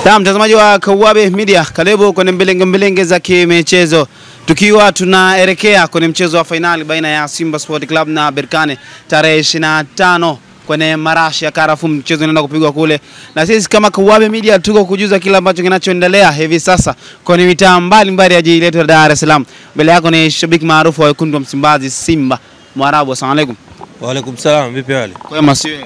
Na mtazamaji wa Kawabe Media, karibu kwenye mbelenge za kimichezo. Tukiwa tunaelekea kwenye mchezo wa finali baina ya Simba Sport Club na Berkane tarehe 25 kwenye Marashi ya Karafu. Mchezo unaenda kupigwa kule. Na sisi kama Kawabe Media tuko kujuza kila ambacho kinachoendelea hivi sasa kwenye mitaa mbalimbali ya jiji letu la Dar es Salaam. Mbele yako ni shabiki maarufu wa wekundu wa Msimbazi Simba Mwarabu. Asalamu alaykum. Wa alaykum salaam, vipi hali? Kwema sio?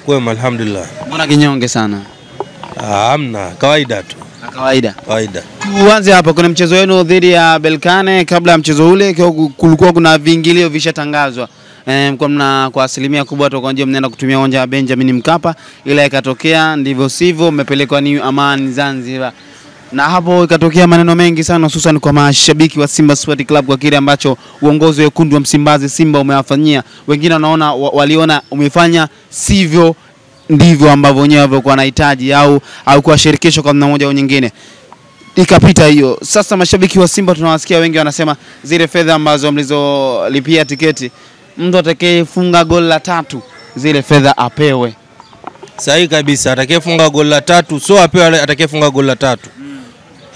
Kwema alhamdulillah. Mbona kinyonge sana? Hamna, kawaida tu. Kawaida. Tuanze hapa kuna mchezo wenu dhidi ya Berkane. Kabla ya mchezo ule kulikuwa kuna vingilio vishatangazwa. Kwa asilimia kubwa toka nje mnaenda kutumia uwanja wa Benjamin Mkapa, ila ikatokea ndivyo sivyo, mmepelekwa New Aman Zanzibar. Na hapo ikatokea maneno mengi sana, hususan kwa mashabiki wa Simba Sport Club kwa kile ambacho uongozi wa wekundu wa Msimbazi Simba umewafanyia. Wengine waliona umefanya sivyo ndivyo ambavyo wenyewe walikuwa wanahitaji au kwa shirikisho kwa namna moja au nyingine. Ikapita hiyo. Sasa mashabiki wa Simba tunawasikia wengi wanasema zile fedha ambazo mlizolipia tiketi, mtu atakayefunga goli la 3 zile fedha apewe. Sahihi kabisa, atakayefunga goli la 3 sio apewe, atakayefunga goli la 3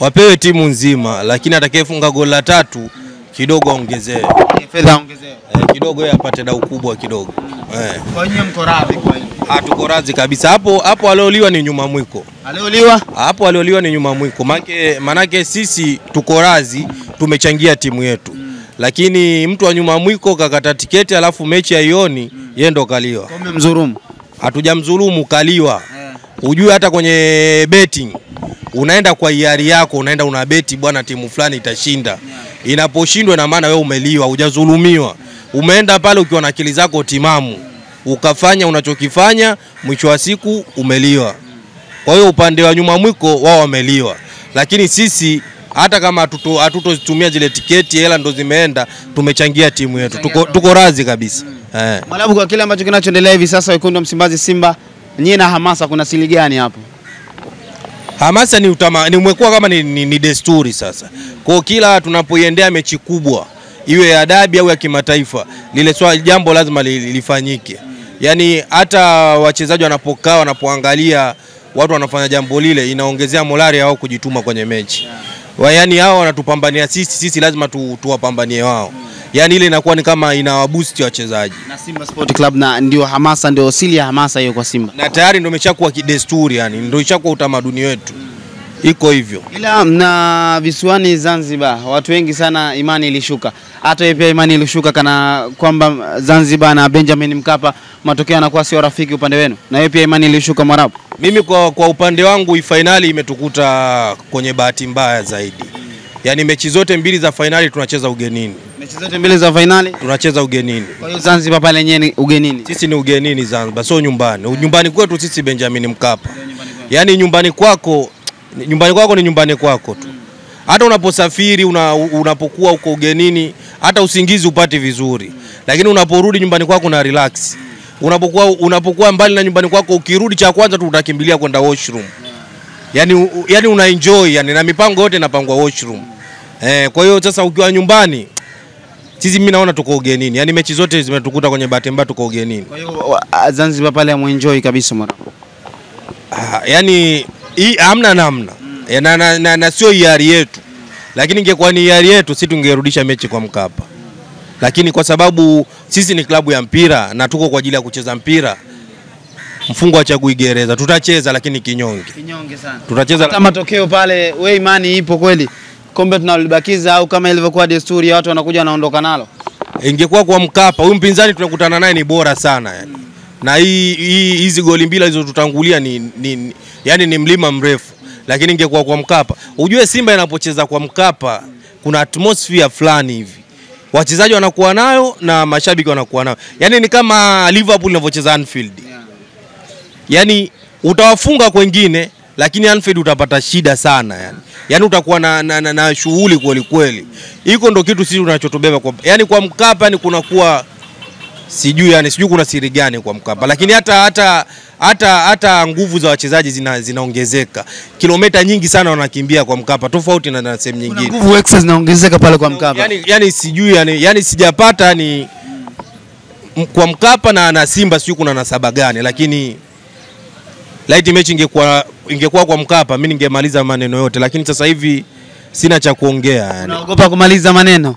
wapewe timu nzima, lakini atakayefunga goli la 3 kidogo aongezewe. Fedha aongezewe. Kidogo yeye apate dau kubwa kidogo. Kwa hiyo mko radhi kwa hiyo? Hatuko radhi kabisa. Hapo alioliwa ni nyuma mwiko. Alioliwa? Hapo alioliwa ni nyuma mwiko. Manake sisi tuko radhi, tumechangia timu yetu. Lakini mtu wa nyuma mwiko kakata tiketi alafu mechi haioni, yeye ndo kaliwa. Kwa mzulumu. Hatujamdhulumu, kaliwa. Ujue hata kwenye betting unaenda kwa hiari yako, unaenda unabeti bwana timu fulani itashinda. Inaposhindwa na maana wewe umeliwa, hujadhulumiwa. Umeenda pale ukiwa na akili zako timamu, ukafanya unachokifanya, mwisho wa siku umeliwa. Kwa hiyo upande wa nyuma mwiko wao wameliwa. Lakini sisi hata kama hatutozitumia zile tiketi, hela ndo zimeenda, tumechangia timu yetu. Tuko radhi kabisa. Mwalabu, kwa kile ambacho kinachoendelea hivi sasa wekundu wa Msimbazi Simba, nyinyi na hamasa kuna siri gani hapo? Hamasa ni umekuwa kama ni desturi sasa. Kwa kila tunapoiendea mechi kubwa, iwe ya dabi au ya kimataifa, lile swali jambo lazima lifanyike. Yaani hata wachezaji wanapokaa wanapoangalia watu wanafanya jambo lile, inaongezea morali yao kujituma kwenye mechi. Yaani hao wanatupambania sisi lazima tuwapambanie wao. Yaani ile inakuwa ni kama inawaboost wachezaji. Na Simba Sport Club na ndio hamasa, ndio asili ya hamasa hiyo kwa Simba. Na tayari ndio imeshakuwa kidesturi, yani ndio ishakuwa utamaduni wetu. Iko hivyo. Ila na visiwani Zanzibar watu wengi sana imani ilishuka. Hata pia imani ilishuka kana kwamba Zanzibar na Benjamin Mkapa matokeo yanakuwa sio rafiki upande wenu. Na hiyo pia imani ilishuka Mwarabu. Mimi kwa upande wangu hii finali imetukuta kwenye bahati mbaya zaidi. Yaani mechi zote mbili za finali tunacheza ugenini. Mechi zote mbili za finali tunacheza ugenini. Kwa hiyo Zanzibar pale yenyewe ni ugenini. Sisi ni ugenini Zanzibar, sio nyumbani. Nyumbani kwetu sisi Benjamin Mkapa. Yaani nyumbani kwako ni nyumbani kwako tu. Hata unaposafiri unapokuwa uko ugenini, hata usingizi upate vizuri. Lakini unaporudi nyumbani kwako na relax. Unapokuwa mbali na nyumbani kwako, ukirudi cha kwanza tu utakimbilia kwenda washroom. Yaani una enjoy, yani na mipango yote inapangwa washroom. Kwa hiyo sasa ukiwa nyumbani, sisi mimi naona tuko ugenini. Yaani mechi zote zimetukuta kwenye bahati mbaya tuko ugenini. Kwa hiyo Zanzibar pale amuenjoy kabisa Mwarabu. Yaani hamna namna. Na sio hiari yetu. Lakini ingekuwa ni hiari yetu, sisi tungerudisha mechi kwa Mkapa. Lakini kwa sababu sisi ni klabu ya mpira na tuko kwa ajili ya kucheza mpira, mfungo hachagui gereza. Tutacheza lakini kinyonge. Kinyonge sana. Tutacheza hata matokeo pale, wewe imani ipo kweli? Kombe tunalibakiza au kama ilivyokuwa desturi watu wanakuja wanaondoka nalo? Ingekuwa kwa Mkapa, huyu mpinzani tunakutana naye ni bora sana yani. Na hizi goli mbili zilizotutangulia ni mlima mrefu. Lakini ingekuwa kwa Mkapa, ujue Simba inapocheza kwa Mkapa kuna atmosphere fulani hivi. Wachezaji wanakuwa nayo na mashabiki wanakuwa nayo. Yaani ni kama Liverpool inavyocheza Anfield. Yaani utawafunga kwingine lakini Anfield utapata shida sana yani. Yaani utakuwa na shughuli kweli kweli. Hiko ndo kitu sisi tunachotobeba kwa. Yaani kwa Mkapa yani kunakuwa sijui kuna siri gani kwa Mkapa. Lakini hata nguvu za wachezaji zinaongezeka. Kilomita nyingi sana wanakimbia kwa Mkapa tofauti na sehemu nyingine. Nguvu extra zinaongezeka pale kwa Mkapa. Yaani sijui yani sijapata ni kwa Mkapa na Simba sijui kuna nasaba gani, lakini Light mechi ingekuwa kwa Mkapa, mimi ningemaliza maneno yote, lakini sasa hivi sina cha kuongea yani. Unaogopa kumaliza maneno?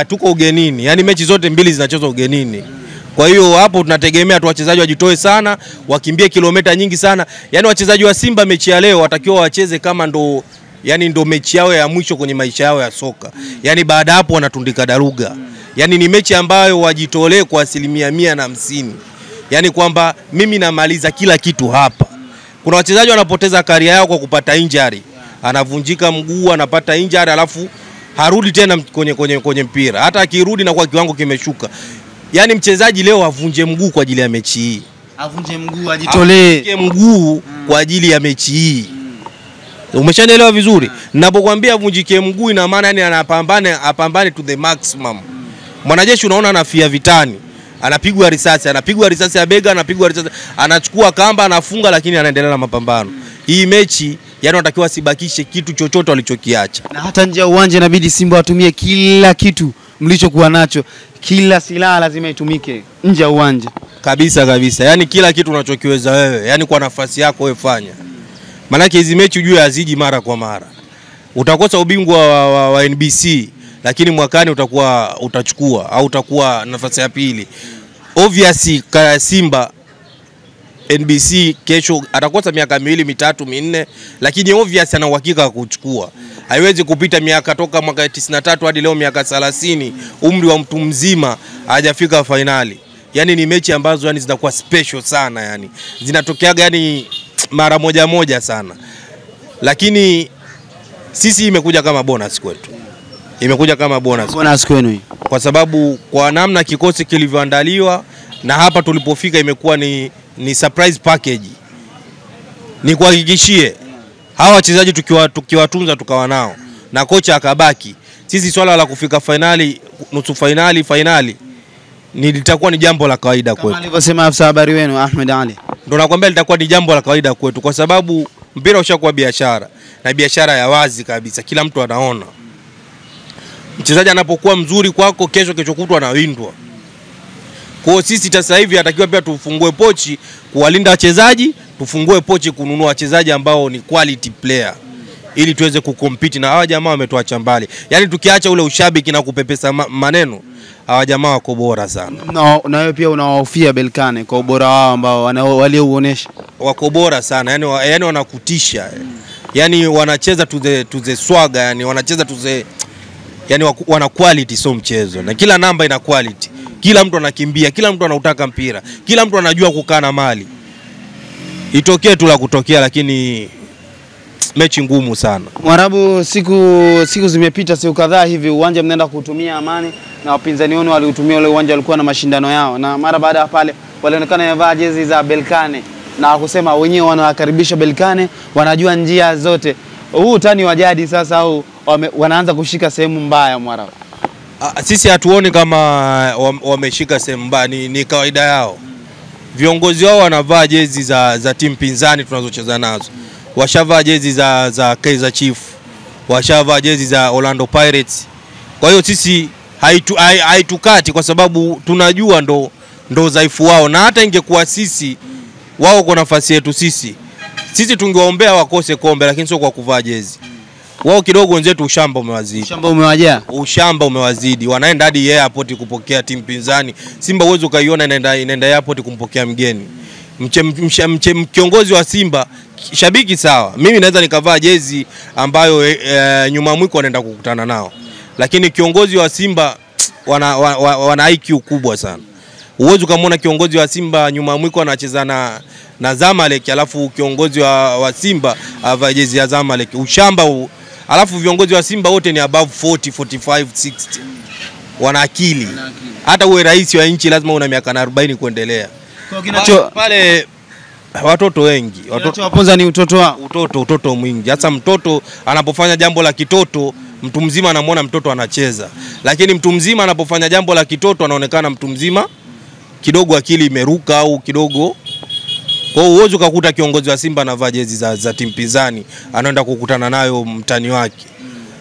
Tuko ugenini. Yani mechi zote mbili zinachezwa ugenini. Kwa hiyo hapo tunategemea tu wachezaji wajitoe sana, wakimbie kilomita nyingi sana. Yani wachezaji wa Simba mechi ya leo watakiwa wacheze kama ndo mechi yao ya mwisho kwenye maisha yao ya soka. Yani baada hapo wanatundika daruga. Yani ni mechi ambayo wajitolee kwa 150%. Yani kwamba mimi namaliza kila kitu hapa. Kuna wachezaji wanapoteza career yao kwa kupata injury. Anavunjika mguu, anapata injury, alafu harudi tena kwenye mpira. Hata akirudi na kwa kiwango kimeshuka. Yani mchezaji leo avunje mguu kwa ajili ya mechi hii. Avunje mguu, ajitolee. Avunje mguu kwa ajili ya mechi hii. Umeshanielewa vizuri? Ninapokuambia avunjike mguu ina maana yani apambane to the maximum. Mwanajeshi unaona anafia vitani. Anapigwa risasi ya bega, anachukua kamba, anafunga, lakini anaendelea na mapambano. Hii mechi yani wanatakiwa sibakishe kitu chochote walichokiacha. Na hata nje ya uwanja inabidi Simba watumie kila kitu mlichokuwa nacho. Kila silaha lazima itumike nje ya uwanja. Kabisa. Yani kila kitu unachokiweza wewe, yani kwa nafasi yako wewe fanya. Maana hizi mechi ujue haziji mara kwa mara. Utakosa ubingwa wa NBC, lakini mwakani utachukua au utakuwa nafasi ya pili. Obviously Simba NBC kesho atakosa miaka 2, 3, 4, lakini obviously ana uhakika kuchukua. Haiwezi kupita miaka toka mwaka 93 hadi leo miaka 30, umri wa mtu mzima hajafika finali. Yani ni mechi ambazo yani zinakuwa special sana yani. Zinatokeaga yani mara moja sana. Lakini sisi imekuja kama bonus kwetu. Imekuja kama bonus kwenu. Kwa sababu kwa namna kikosi kilivyoandaliwa na hapa tulipofika imekuwa ni surprise package. Ni kuhakikishie hawa wachezaji tukiwatunza tukawa nao na kocha akabaki, sisi swala la kufika finali, nusu finali litakuwa ni jambo la kawaida kwetu. Kama alivyosema afisa habari wenu Ahmed Ali. Ndio nakwambia litakuwa ni jambo la kawaida kwetu kwa sababu mpira ushakuwa biashara na biashara ya wazi kabisa, kila mtu anaona. Mchezaji anapokuwa mzuri kwako, kesho kutwa anawindwa. Kwa sisi sasa hivi atakiwa pia tufungue pochi kuwalinda wachezaji, tufungue pochi kununua wachezaji ambao ni quality player ili tuweze kucompete na hawa jamaa wametuacha mbali. Yani tukiacha ule ushabiki na kupepesa maneno, hawa jamaa wako bora sana. Na wewe pia unawahofia Berkane kwa ubora wao ambao waliouonesha. Wako bora sana, yani wanakutisha. Yani wanacheza to the swagger, yani wanacheza to the yani wana quality, so mchezo. Na kila namba ina quality. Kila mtu anakimbia, kila mtu anautaka mpira, kila mtu anajua kukaa na mali. Itokee tu la kutokea, lakini mechi ngumu sana. Mwarabu, siku zimepita, siku kadhaa hivi uwanja mnaenda kutumia Amani na wapinzani wenu waliutumia ule uwanja, walikuwa na mashindano yao, na mara baada ya pale walionekana wamevaa jezi za Berkane na kusema wenyewe wanakaribisha Berkane, wanajua njia zote. Huu utani wa jadi sasa au wanaanza kushika sehemu mbaya Mwarabu? Sisi hatuoni kama wameshika sehemu mbaya, ni kawaida yao. Viongozi wao wanavaa jezi za timu pinzani tunazocheza nazo. Washavaa jezi za Kaizer Chiefs, washavaa jezi za Orlando Pirates. Kwa hiyo sisi haitukati kwa sababu tunajua ndo udhaifu wao, na hata ingekuwa sisi wao kwa nafasi yetu sisi tungewaombea wakose kombe, lakini sio kwa kuvaa jezi. Wao kidogo wenzetu ushamba umewazidi. Ushamba umewazidi. Wanaenda hadi airport kupokea timu pinzani. Simba uwezo kaiona inaenda airport kumpokea mgeni. Kiongozi wa Simba, shabiki sawa. Mimi naweza nikavaa jezi ambayo nyuma mwiko wanaenda kukutana nao. Lakini kiongozi wa Simba wana IQ kubwa sana. Uwezo kumuona kiongozi wa Simba nyuma mwiko anacheza na Zamalek, alafu kiongozi wa Simba avaa jezi ya Zamalek. Ushamba alafu viongozi wa Simba wote ni above 40, 45, 60. Wana akili. Hata uwe rais wa nchi lazima una miaka 40 kuendelea. Pale watoto wengi. Wanachowaponza ni utoto wao. Utoto mwingi. Hata mtoto anapofanya jambo la kitoto, mtu mzima anamuona mtoto anacheza. Lakini mtu mzima anapofanya jambo la kitoto anaonekana mtu mzima kidogo akili imeruka au kidogo. Kwa hiyo uwezo kukuta kiongozi wa Simba anavaa jezi za timu pinzani, anaenda kukutana nayo mtani wake.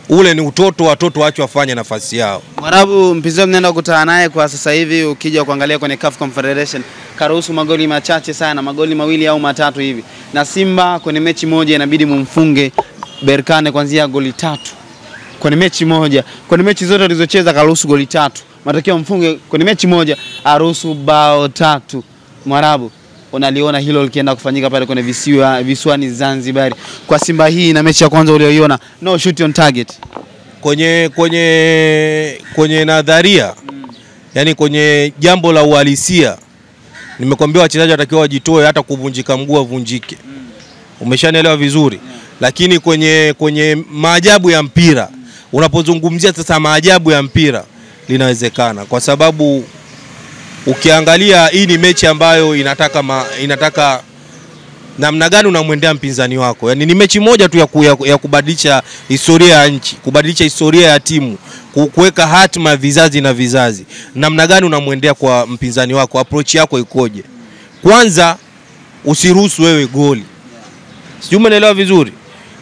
ule ni utoto, watoto wacho wafanye nafasi yao. Mwarabu, mpinzani mnaenda kukutana naye kwa sasa hivi, ukija kuangalia kwenye CAF Confederation karuhusu magoli machache sana, magoli 2 au 3 hivi, na Simba kwenye mechi moja inabidi mumfunge Berkane kuanzia goli 3 kwenye mechi moja. Kwenye mechi zote alizocheza karuhusu goli 3, matokeo mfunge kwenye mechi moja aruhusu bao 3. Mwarabu, unaliona hilo likienda kufanyika pale kwenye visiwani Zanzibar kwa Simba hii, na mechi ya kwanza ulioiona no shoot on target kwenye nadharia, yani kwenye jambo la uhalisia, nimekwambia wachezaji watakiwa wajitoe, hata kuvunjika mguu avunjike. Umeshanielewa vizuri? Lakini kwenye maajabu ya mpira, unapozungumzia sasa maajabu ya mpira, linawezekana, kwa sababu ukiangalia hii ni mechi ambayo inataka namna gani unamwendea mpinzani wako. Yani ni mechi moja tu ya kubadilisha historia ya nchi, kubadilisha historia ya timu, kuweka hatima ya vizazi na vizazi. Namna gani unamwendea kwa mpinzani wako, approach yako ikoje? Kwanza usiruhusu wewe goli. Sijui umeelewa vizuri.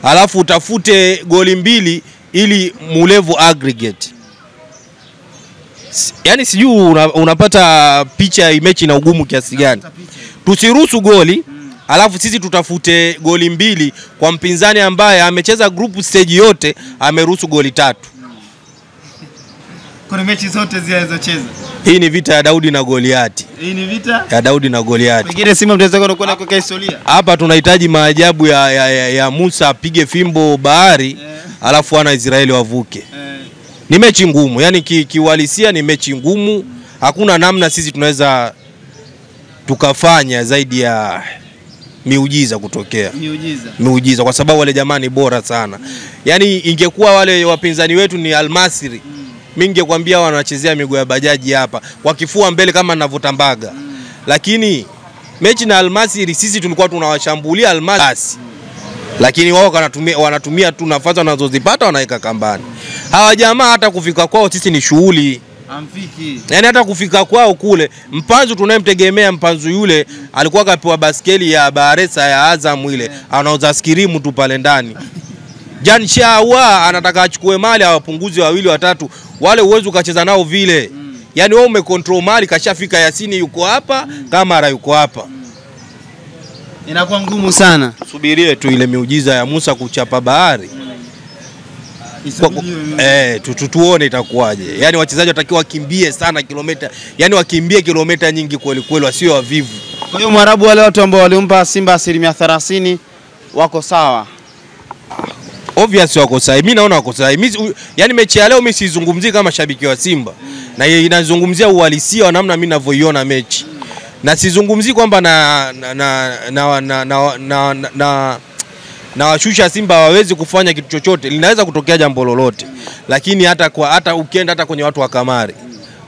Alafu utafute goli 2 ili mulevu aggregate. Yani sijui unapata picha ya mechi na ugumu kiasi gani. Tusiruhusu goli, alafu sisi tutafute goli 2 kwa mpinzani ambaye amecheza group stage yote, ameruhusu goli 3. Kuna mechi zote zilizocheza. Hii ni vita ya Daudi na Goliati. Hii ni vita ya Daudi na Goliati. Pengine Simba mtaweza kwenda kwa historia. Hapa tunahitaji maajabu ya Musa apige fimbo bahari, alafu wana Israeli wavuke. Ni mechi ngumu, yani kiuhalisia ni mechi ngumu. Hakuna namna sisi tunaweza tukafanya zaidi ya miujiza kutokea. Miujiza kwa sababu wale jamani bora sana. Yani ingekuwa wale wapinzani wetu ni Al-Masri, mimi ningekwambia wanachezea miguu ya bajaji hapa, wakifua mbele kama ninavyotambaga. Lakini mechi na Al-Masri sisi tulikuwa tunawashambulia Al-Masri, lakini wao wanatumia tu nafasi wanazozipata wanaweka kambani. Hawa jamaa hata kufika kwao sisi ni shughuli. Amfiki. Yani hata kufika kwao kule, Mpanzu tunayemtegemea, Mpanzu yule alikuwa kapewa baskeli ya Baresa ya Azam ile, anauza skirimu tu pale ndani. Jan Shawa anataka achukue mali awapunguze 2 3, wale uwezo ukacheza nao vile. Yani wewe umecontrol mali, kashafika Yasini yuko hapa, Kamara yuko hapa. Inakuwa ngumu sana. Subirie tu ile miujiza ya Musa kuchapa bahari. Tuone itakuwaje. Yani wachezaji watakiwa wakimbie sana kilomita, yani wakimbie kilomita nyingi kweli kweli, wasio wavivu. Kwa hiyo Mwarabu, wale watu ambao walimpa Simba 30% wako sawa. Obviously wako sawa. Mimi naona wako sawa. Yani mechi ya leo mimi sizungumzii kama shabiki wa Simba, na inazungumzia uhalisia wa namna mimi ninavyoiona mechi. Na sizungumzii kwamba na washusha Simba hawawezi kufanya kitu chochote. Linaweza kutokea jambo lolote. Lakini hata ukienda hata kwenye watu wa kamari,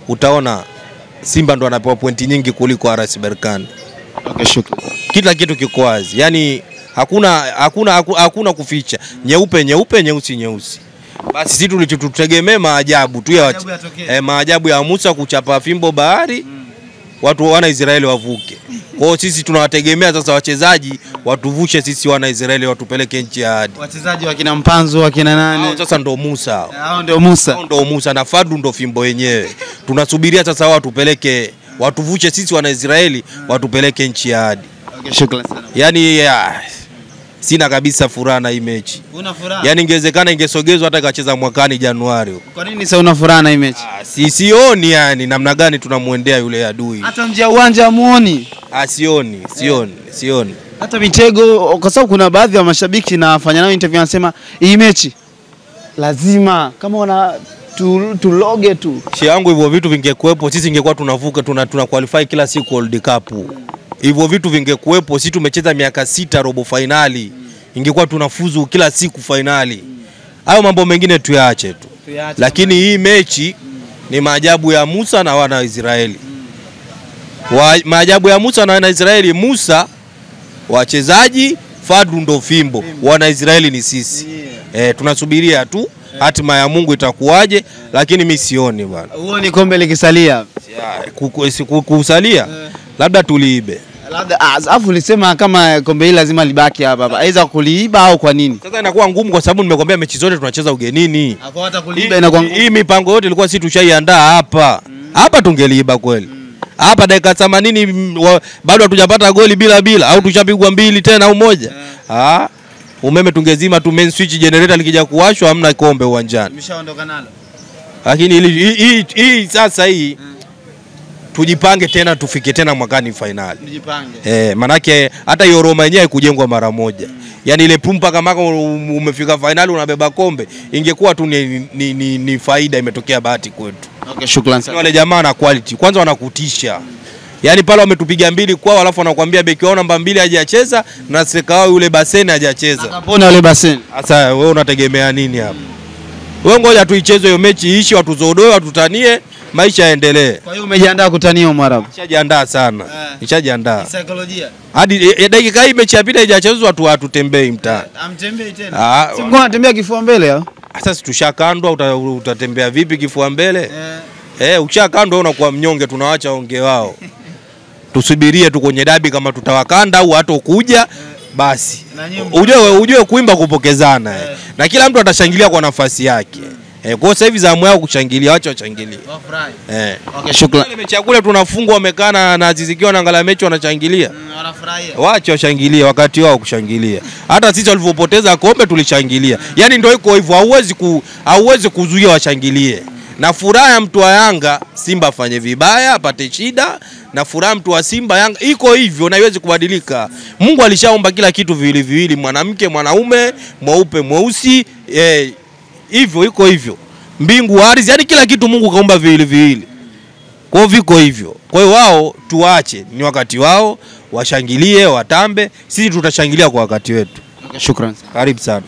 utaona Simba ndo anapewa pointi nyingi kuliko RS Berkane. Okay, shukrani. Kila kitu kiko wazi. Yani hakuna kuficha. Nyeupe nyeupe, nyeusi nyeusi. Basi sisi tulichotutegemea maajabu tu ya maajabu ya Musa kuchapa fimbo bahari, watu wana Israeli wavuke. Kwa hiyo sisi tunawategemea sasa wachezaji watuvushe sisi wana Israeli, watupeleke nchi ya ahadi. Wachezaji wakina Mpanzu, wakina nani? Hao sasa ndo Musa. Hao ndio Musa. Hao ndo Musa na Fadu ndo fimbo yenyewe. Tunasubiria sasa wao watupeleke, watuvushe sisi wana Israeli, watupeleke nchi ya ahadi. Okay, shukrani sana. Yani sina kabisa furaha na hii mechi. Una furaha? Yani ingewezekana ingesogezwa hata ikacheza mwakani Januari huko. Kwa nini sasa una furaha na hii mechi? Sioni yani namna gani tunamuendea yule adui. Hata nje ya uwanja muoni? Sioni. Hata mitego, kwa sababu kuna baadhi ya mashabiki na wafanya nao interview wanasema hii mechi lazima kama wana tuloge tu. Shia yangu hivyo vitu vingekuepo sisi ingekuwa tunavuka tuna qualify kila siku World Cup. Hivyo vitu vingekuepo sisi tumecheza miaka 6 robo finali. Ingekuwa tunafuzu kila siku finali. Hayo mambo mengine tuyaache tu. Lakini hii mechi ni maajabu ya Musa na wana Israeli. Maajabu ya Musa na wana Israeli, Musa wachezaji, Fadu ndo fimbo, wana Israeli ni sisi. Tunasubiria tu hatima ya Mungu itakuwaje, lakini mimi sioni bwana. Uone kombe likisalia. Kusalia labda tuliibe. Labda afu ulisema kama kombe hili lazima libaki hapa. Aidha kuliiba au kwa nini? Sasa inakuwa ngumu kwa sababu nimekwambia mechi zote tunacheza ugenini. Hapo hata kuliiba inakuwa ngumu. Hii mipango yote ilikuwa si tushaiandaa hapa. Hapa tungeliiba kweli. Hapa dakika 80 bado hatujapata goli bila au tushapigwa 2 tena au moja. Umeme tungezima tu, main switch generator likija kuwashwa hamna kombe uwanjani. Umeshaondoka nalo. Lakini hii sasa hii tujipange tena tufike tena mwakani finali. Tujipange. Manake hata hiyo Roma yenyewe kujengwa mara moja. Yaani ile pumpa kama umefika finali unabeba kombe, ingekuwa tu ni faida, imetokea bahati kwetu. Okay, shukrani sana. Wale jamaa na quality. Kwanza wanakutisha. Yaani pale wametupiga 2 kwao alafu wanakuambia beki wao namba 2 hajacheza na seka wao yule Baseni hajacheza. Akapona yule Baseni. Sasa wewe unategemea nini hapo? Wewe ngoja tuicheze hiyo mechi iishi, watuzodoe, watutanie, maisha yaendelee. Kwa hiyo umejiandaa kutania Mwarabu? Nishajiandaa sana. Nishajiandaa. Saikolojia. Hadi dakika hii mechi ya pili haijachezwa tu hatutembei mtaani. Amtembei tena. Si mko anatembea kifua mbele hao? Sasa tushakandwa, utatembea vipi kifua mbele? Ukishakandwa unakuwa mnyonge, tunawaacha onge wao. Tusubirie tu kwenye dabi kama tutawakanda au hata kuja basi. Ujue kuimba kupokezana. Na kila mtu atashangilia kwa nafasi yake. Kwa sasa hivi zamu yao kushangilia, wacha wachangilie. Wafurahi. Okay, shukrani. Ile mechi ya kule tunafungwa wamekaa na Azizikiwa na angalia mechi wanachangilia. Wanafurahia. Wacha washangilie wakati wao kushangilia. Hata sisi walipopoteza kombe tulishangilia. Yaani ndio iko hivyo, hauwezi kuzuia washangilie. Na furaha ya mtu wa Yanga Simba afanye vibaya apate shida, na furaha mtu wa Simba Yanga iko hivyo na haiwezi kubadilika. Mungu alishaomba kila kitu viwili, mwanamke mwanaume, mweupe mweusi, hivyo iko hivyo. Mbingu ardhi, yani kila kitu Mungu kaumba viwili. Kwa hivyo viko hivyo. Kwa hiyo wao tuache, ni wakati wao washangilie, watambe, sisi tutashangilia kwa wakati wetu. Okay, shukrani. Karibu sana.